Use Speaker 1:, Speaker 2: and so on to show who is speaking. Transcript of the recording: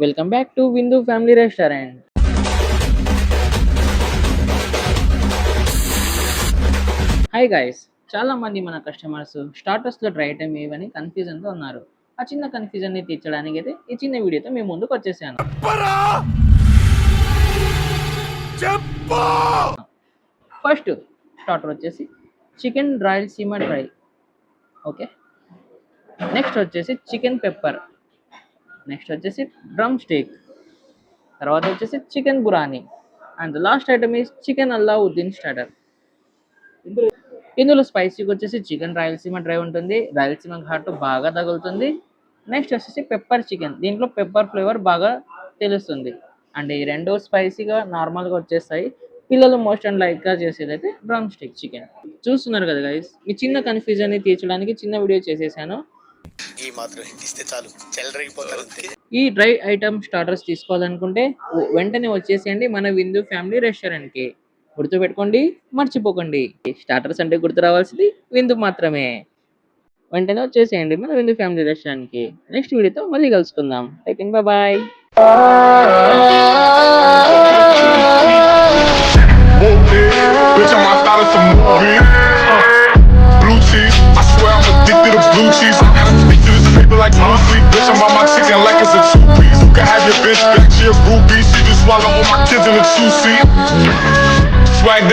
Speaker 1: Welcome back to విందు family restaurant. Hi guys, చాలా మంది మన కస్టమర్స్ స్టార్టర్స్లో డ్రై ఐటమ్ ఏవని కన్ఫ్యూజన్తో ఉన్నారు. ఆ చిన్న కన్ఫ్యూజన్ని తీర్చడానికి అయితే ఈ చిన్న వీడియోతో మీ ముందుకు వచ్చేసాను. ఫస్ట్ స్టార్టర్ వచ్చేసి chicken Rayalaseema dry. Okay, next వచ్చేసి చికెన్ పెప్పర్, నెక్స్ట్ వచ్చేసి డ్రమ్ స్టేక్, తర్వాత వచ్చేసి chicken Burani, and last item is chicken Allauddin starter. ఇందులో స్పైసీకి వచ్చేసి చికెన్ రాయలసీమ డ్రై ఉంటుంది, రాయలసీమ ఘాటు బాగా తగులుతుంది. నెక్స్ట్ వచ్చేసి పెప్పర్ చికెన్, దీంట్లో పెప్పర్ ఫ్లేవర్ బాగా తెలుస్తుంది. అండ్ ఈ రెండు స్పైసీగా నార్మల్గా వచ్చేస్తాయి. పిల్లలు మోస్ట్ అండ్ లైక్గా చేసేది అయితే డ్రమ్ స్టిక్ చికెన్. చూస్తున్నారు కదా గైస్, మీ చిన్న కన్ఫ్యూజన్ని తీర్చడానికి చిన్న వీడియో చేసేసాను. ఈ డ్రై ఐటమ్ స్టార్టర్స్ తీసుకోవాలనుకుంటే వెంటనే వచ్చేసేయండి మన విందు ఫ్యామిలీ రెస్టారెంట్కి. గుర్తుపెట్టుకోండి, మర్చిపోకండి, స్టార్టర్స్ అంటే గుర్తు రావాల్సింది విందు మాత్రమే. వెంటనే వచ్చేసేయండి మన విందు ఫ్యామిలీ రెస్టారెంట్కి. నెక్స్ట్ వీడియోతో మళ్ళీ కలుసుకుందాం. Take bye. Bitch, I'm out of some movie. Blue cheese, I swear I'm addicted to blue cheese. I gotta stick to this paper like blue sleep. Bitch, I'm on my chicken like it's a two-piece. You can have your bitch back, she a groupie. She just swallow all my kids in a two-seat. Swag